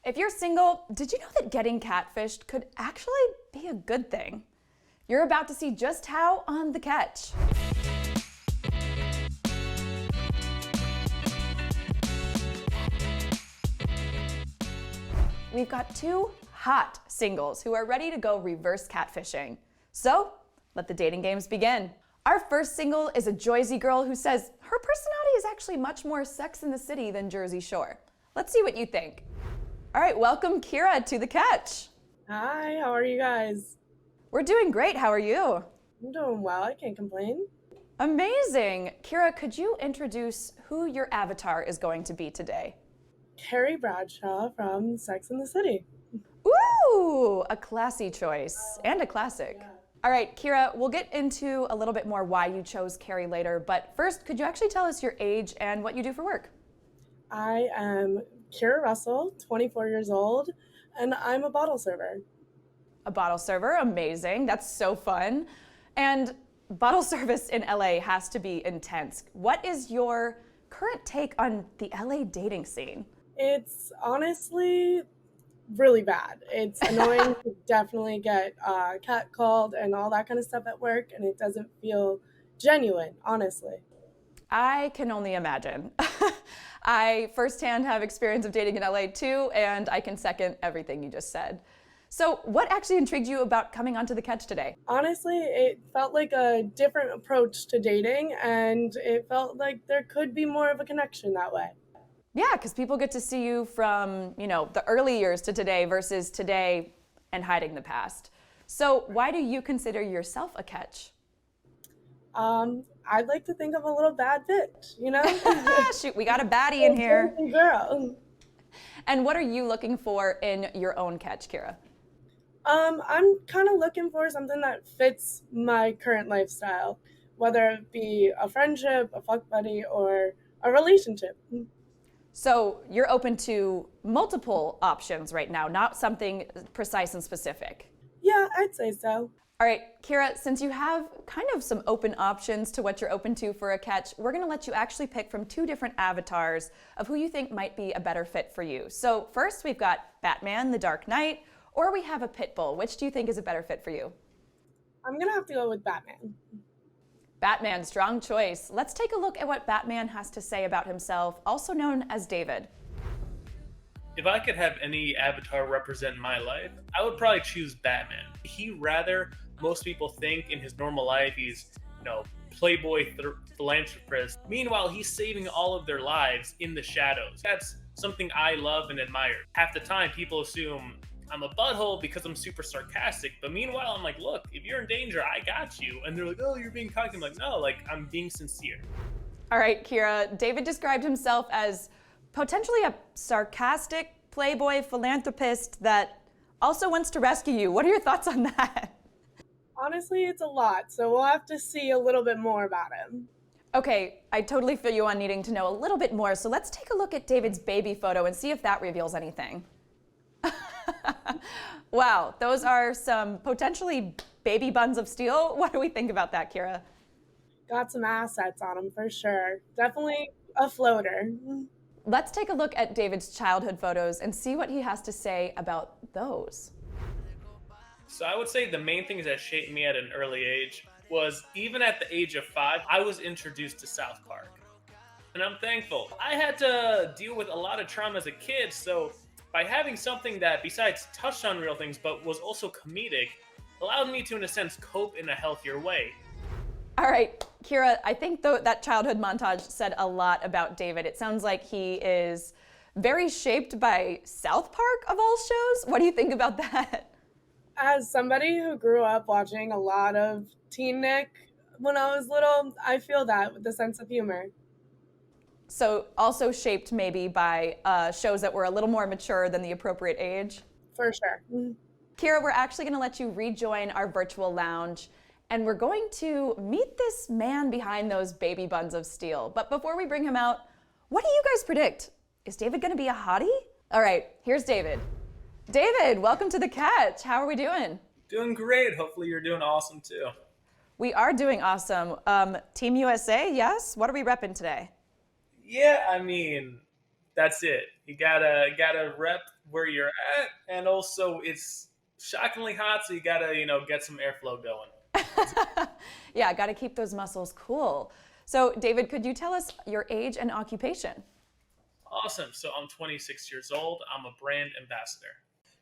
If you're single, did you know that getting catfished could actually be a good thing? You're about to see just how on The Catch. We've got two hot singles who are ready to go reverse catfishing. So, let the dating games begin. Our first single is a Jersey girl who says her personality is actually much more Sex and the City than Jersey Shore. Let's see what you think. All right, welcome Kira to The Catch. Hi, how are you guys? We're doing great, how are you? I'm doing well, I can't complain. Amazing. Kira, could you introduce who your avatar is going to be today? Carrie Bradshaw from Sex and the City. Ooh, a classy choice and a classic. Yeah. All right, Kira, we'll get into a little bit more why you chose Carrie later, but first, could you actually tell us your age and what you do for work? I am Kira Russell, 24 years old, and I'm a bottle server. A bottle server, amazing. That's so fun. And bottle service in LA has to be intense. What is your current take on the LA dating scene? It's honestly really bad. It's annoying to definitely get catcalled and all that kind of stuff at work, and it doesn't feel genuine, honestly. I can only imagine. I firsthand have experience of dating in LA too, and I can second everything you just said. So what actually intrigued you about coming onto The Catch today? Honestly, it felt like a different approach to dating, and it felt like there could be more of a connection that way. Yeah, because people get to see you from, the early years to today versus today and hiding the past. So why do you consider yourself a catch? I'd like to think of a little bad bitch, you know? Shoot, we got a baddie in here. Girl. And what are you looking for in your own catch, Kira? I'm kind of looking for something that fits my current lifestyle, whether it be a friendship, a fuck buddy, or a relationship. So you're open to multiple options right now, not something precise and specific. Yeah, I'd say so. All right, Kira, since you have kind of some open options to what you're open to for a catch, we're gonna let you actually pick from two different avatars of who you think might be a better fit for you. So first we've got Batman, the Dark Knight, or we have a pit bull. Which do you think is a better fit for you? I'm gonna have to go with Batman. Batman, strong choice. Let's take a look at what Batman has to say about himself, also known as David. If I could have any avatar represent my life, I would probably choose Batman. Most people think in his normal life he's, playboy philanthropist. Meanwhile, he's saving all of their lives in the shadows. That's something I love and admire. Half the time, people assume I'm a butthole because I'm super sarcastic. But meanwhile, I'm like, look, if you're in danger, I got you. And they're like, oh, you're being cocky. I'm like, no, I'm being sincere. All right, Kira, David described himself as potentially a sarcastic playboy philanthropist that also wants to rescue you. What are your thoughts on that? Honestly, it's a lot, so we'll have to see a little bit more about him. Okay, I totally feel you on needing to know a little bit more, so let's take a look at David's baby photo and see if that reveals anything. Wow, those are some potentially baby buns of steel. What do we think about that, Kira? Got some assets on him for sure. Definitely a floater. Let's take a look at David's childhood photos and see what he has to say about those. So I would say the main things that shaped me at an early age was even at the age of 5, I was introduced to South Park. And I'm thankful. I had to deal with a lot of trauma as a kid, so by having something that besides touched on real things but was also comedic, allowed me to, in a sense, cope in a healthier way. All right, Kira, I think that childhood montage said a lot about David. It sounds like he is very shaped by South Park of all shows. What do you think about that? As somebody who grew up watching a lot of Teen Nick when I was little, I feel that with the sense of humor. So also shaped maybe by shows that were a little more mature than the appropriate age? For sure. Kira, we're actually gonna let you rejoin our virtual lounge and we're going to meet this man behind those baby buns of steel. But before we bring him out, what do you guys predict? Is David gonna be a hottie? All right, here's David. David, welcome to The Catch. How are we doing? Doing great. Hopefully you're doing awesome too. We are doing awesome. Team USA, yes? What are we repping today? Yeah, that's it. You gotta rep where you're at, and also it's shockingly hot, so you gotta, get some airflow going. Yeah, got to keep those muscles cool. So, David, could you tell us your age and occupation? Awesome. So I'm 26 years old. I'm a brand ambassador.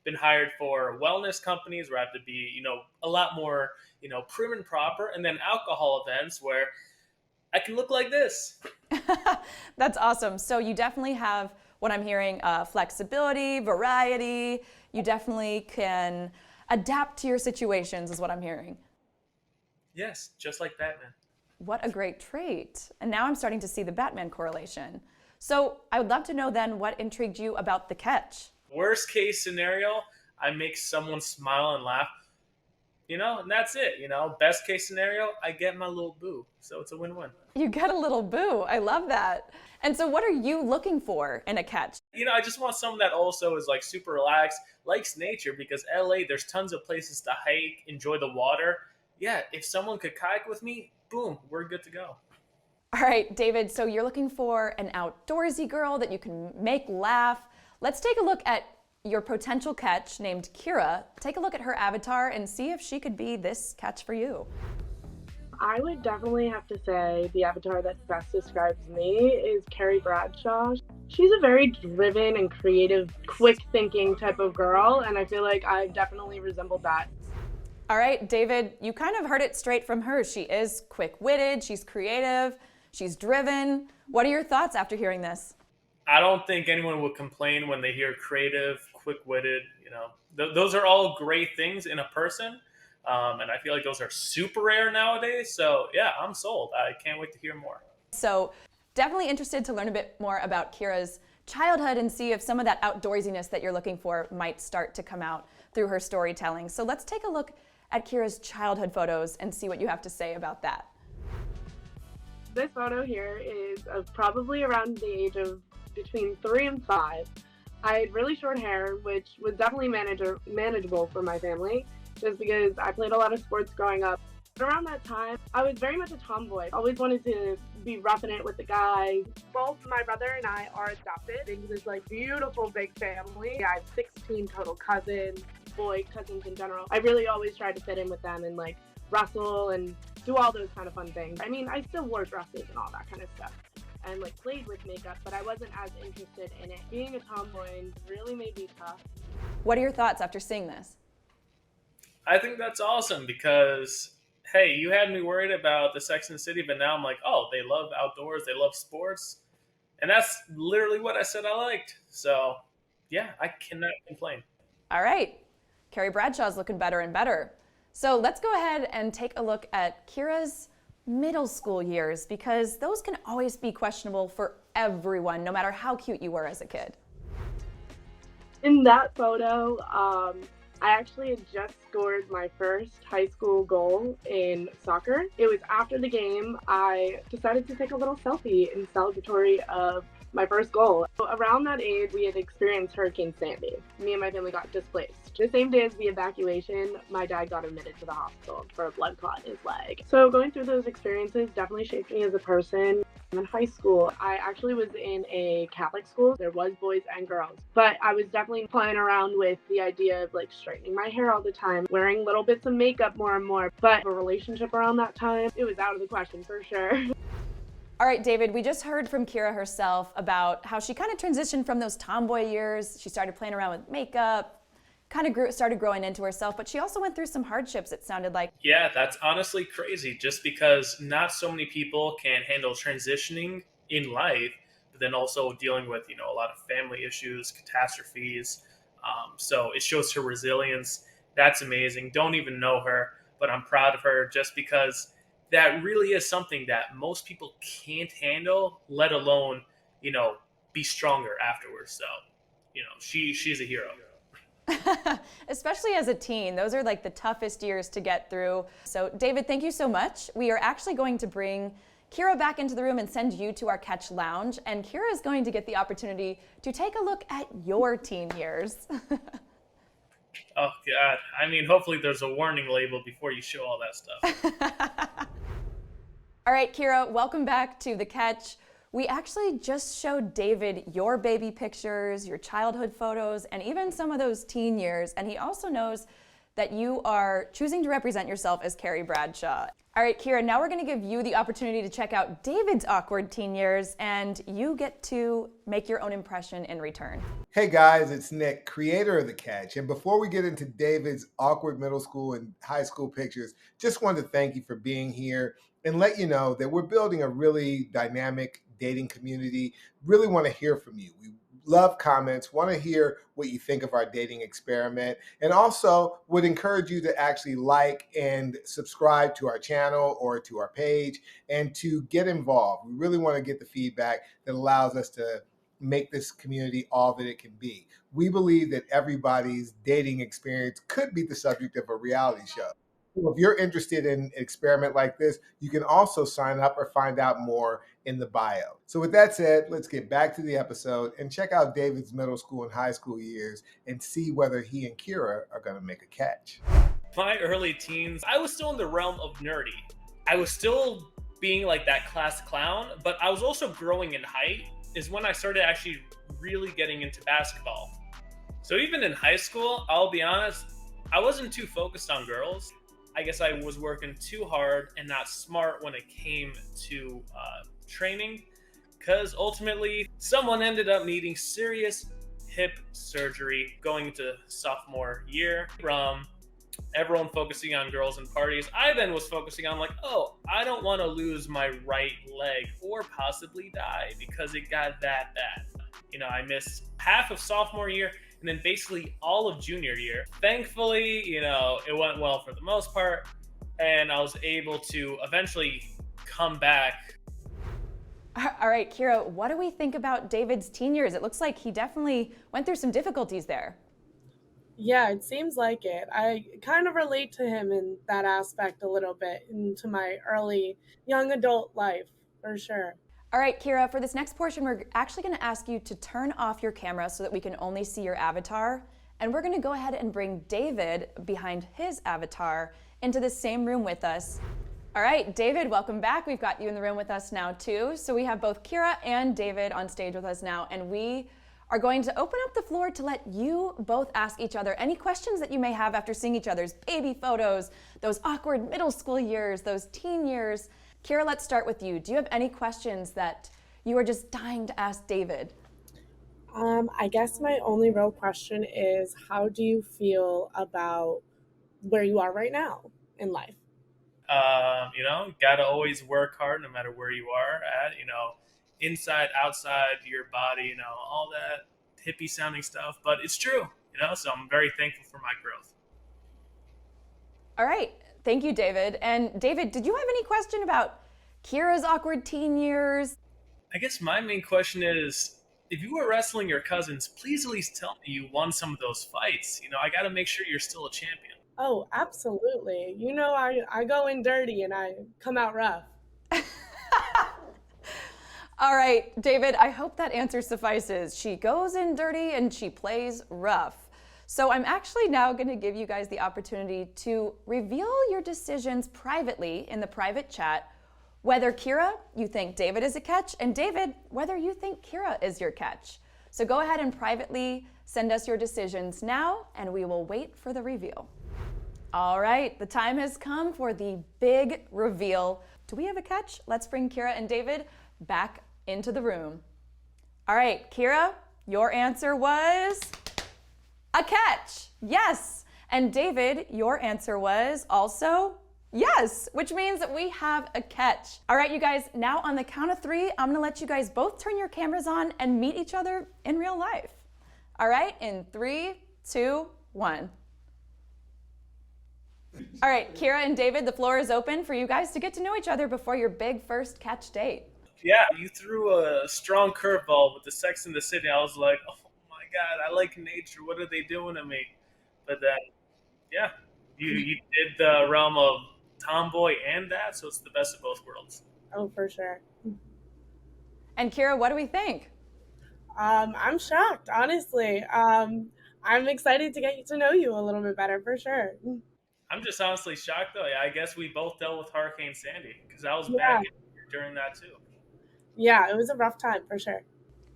Been hired for wellness companies where I have to be, a lot more, prim and proper, and then alcohol events where I can look like this. That's awesome. So, you definitely have what I'm hearing flexibility, variety. You definitely can adapt to your situations, is what I'm hearing. Yes, just like Batman. What a great trait. And now I'm starting to see the Batman correlation. So I would love to know then what intrigued you about the catch. Worst case scenario, I make someone smile and laugh, and that's it. Best case scenario, I get my little boo. So it's a win-win. You get a little boo. I love that. And so what are you looking for in a catch? I just want someone that also is like super relaxed, likes nature, because LA, there's tons of places to hike, enjoy the water. Yeah, if someone could kayak with me, boom, we're good to go. All right, David, so you're looking for an outdoorsy girl that you can make laugh. Let's take a look at your potential catch named Kira. Take a look at her avatar and see if she could be this catch for you. I would definitely have to say the avatar that best describes me is Carrie Bradshaw. She's a very driven and creative, quick thinking type of girl, and I feel like I've definitely resembled that. All right, David, you kind of heard it straight from her. She is quick-witted, she's creative, she's driven. What are your thoughts after hearing this? I don't think anyone would complain when they hear creative, quick-witted. Those are all great things in a person, and I feel like those are super rare nowadays. So yeah, I'm sold. I can't wait to hear more. So definitely interested to learn a bit more about Kira's childhood and see if some of that outdoorsiness that you're looking for might start to come out through her storytelling. So let's take a look at Kira's childhood photos and see what you have to say about that. This photo here is of probably around the age of between 3 and 5. I had really short hair, which was definitely manageable for my family, just because I played a lot of sports growing up. But around that time, I was very much a tomboy. Always wanted to be roughing it with the guys. Both my brother and I are adopted into this beautiful big family. I have 16 total cousins, boy cousins in general. I really always tried to fit in with them and wrestle and do all those kind of fun things. I mean, I still wore dresses and all that kind of stuff and played with makeup, but I wasn't as interested in it. Being a tomboy really made me tough. What are your thoughts after seeing this? I think that's awesome because, hey, you had me worried about the Sex and the City, but now I'm like, oh, they love outdoors, they love sports. And that's literally what I said I liked. So yeah, I cannot complain. All right, Carrie Bradshaw's looking better and better. So let's go ahead and take a look at Kira's middle school years, because those can always be questionable for everyone, no matter how cute you were as a kid. In that photo, I actually had just scored my first high school goal in soccer. It was after the game. I decided to take a little selfie in celebratory of my first goal. So around that age, we had experienced Hurricane Sandy. Me and my family got displaced. The same day as the evacuation, my dad got admitted to the hospital for a blood clot in his leg. So going through those experiences definitely shaped me as a person. In high school, I actually was in a Catholic school. There was boys and girls, but I was definitely playing around with the idea of straightening my hair all the time, wearing little bits of makeup more and more. But a relationship around that time, it was out of the question for sure. All right, David, we just heard from Kira herself about how she kind of transitioned from those tomboy years. She started playing around with makeup, kind of started growing into herself, but she also went through some hardships, it sounded like. Yeah, that's honestly crazy, just because not so many people can handle transitioning in life, but then also dealing with, a lot of family issues, catastrophes. So it shows her resilience. That's amazing. Don't even know her, but I'm proud of her just because that really is something that most people can't handle, let alone, be stronger afterwards. So, she's a hero. Especially as a teen, those are the toughest years to get through. So David, thank you so much. We are actually going to bring Kira back into the room and send you to our Catch Lounge. And Kira is going to get the opportunity to take a look at your teen years. Oh, God. I mean, hopefully there's a warning label before you show all that stuff. All right, Kira, welcome back to The Catch. We actually just showed David your baby pictures, your childhood photos, and even some of those teen years. And he also knows that you are choosing to represent yourself as Carrie Bradshaw. All right, Kira, now we're gonna give you the opportunity to check out David's awkward teen years, and you get to make your own impression in return. Hey guys, it's Nick, creator of The Catch. And before we get into David's awkward middle school and high school pictures, just wanted to thank you for being here and let you know that we're building a really dynamic dating community. Really want to hear from you. We love comments, want to hear what you think of our dating experiment, and also would encourage you to actually like and subscribe to our channel or to our page and to get involved. We really want to get the feedback that allows us to make this community all that it can be. We believe that everybody's dating experience could be the subject of a reality show. So if you're interested in an experiment like this, you can also sign up or find out more in the bio. So with that said, let's get back to the episode and check out David's middle school and high school years and see whether he and Kira are going to make a catch. My early teens, I was still in the realm of nerdy. I was still being like that class clown, but I was also growing in height, is when I started actually really getting into basketball. So even in high school, I'll be honest, I wasn't too focused on girls. I guess I was working too hard and not smart when it came to training, because ultimately someone ended up needing serious hip surgery going into sophomore year. From everyone focusing on girls and parties, I then was focusing on like, oh, I don't want to lose my right leg or possibly die because it got that bad. You know, I missed half of sophomore year and then basically all of junior year. Thankfully, you know, it went well for the most part, and I was able to eventually come back. All right, Kira, what do we think about David's teen years? It looks like he definitely went through some difficulties there. Yeah, it seems like it. I kind of relate to him in that aspect a little bit into my early young adult life, for sure. All right, Kira, for this next portion, we're actually gonna ask you to turn off your camera so that we can only see your avatar. And we're gonna go ahead and bring David behind his avatar into the same room with us. All right, David, welcome back. We've got you in the room with us now too. So we have both Kira and David on stage with us now, and we are going to open up the floor to let you both ask each other any questions that you may have after seeing each other's baby photos, those awkward middle school years, those teen years. Kira, let's start with you. Do you have any questions that you are just dying to ask David? I guess my only real question is, how do you feel about where you are right now in life? You know, gotta always work hard no matter where you are at, you know, inside, outside your body, you know, all that hippie sounding stuff, but it's true, you know, so I'm very thankful for my growth. All right, thank you, David. And David, did you have any question about Kira's awkward teen years? I guess my main question is, if you were wrestling your cousins, please at least tell me you won some of those fights. You know, I gotta make sure you're still a champion. Oh, absolutely. You know, I go in dirty and I come out rough. All right, David, I hope that answer suffices. She goes in dirty and she plays rough. So I'm actually now going to give you guys the opportunity to reveal your decisions privately in the private chat, whether Kira, you think David is a catch, and David, whether you think Kira is your catch. So go ahead and privately send us your decisions now, and we will wait for the reveal. All right, the time has come for the big reveal. Do we have a catch? Let's bring Kira and David back into the room. All right, Kira, your answer was a catch. Yes. And David, your answer was also yes, which means that we have a catch. All right, you guys, now on the count of 3, I'm gonna let you guys both turn your cameras on and meet each other in real life. All right, in 3, 2, 1. All right, Kira and David, the floor is open for you guys to get to know each other before your big first catch date. Yeah, you threw a strong curveball with the Sex and the City. I was like, oh my God, I like nature. What are they doing to me? But then, yeah, you did the realm of tomboy and that, so it's the best of both worlds. Oh, for sure. And Kira, what do we think? I'm shocked, honestly. I'm excited to get to know you a little bit better, for sure. I'm just honestly shocked, though. I guess we both dealt with Hurricane Sandy, because I was Yeah. back during that, too. Yeah, it was a rough time for sure.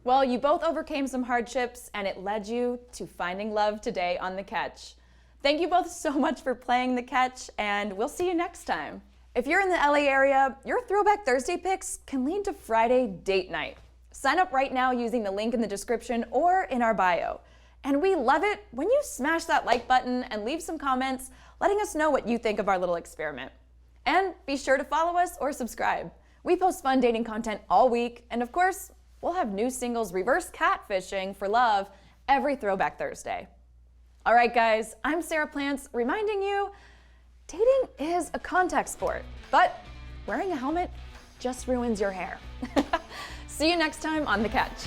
Well, you both overcame some hardships, and it led you to finding love today on The Catch. Thank you both so much for playing The Catch, and we'll see you next time. If you're in the LA area, your Throwback Thursday pics can lead to Friday date night. Sign up right now using the link in the description or in our bio. And we love it when you smash that like button and leave some comments letting us know what you think of our little experiment. And be sure to follow us or subscribe. We post fun dating content all week, and of course, we'll have new singles reverse catfishing for love every Throwback Thursday. All right, guys, I'm Sarah Plants reminding you, dating is a contact sport, but wearing a helmet just ruins your hair. See you next time on The Catch.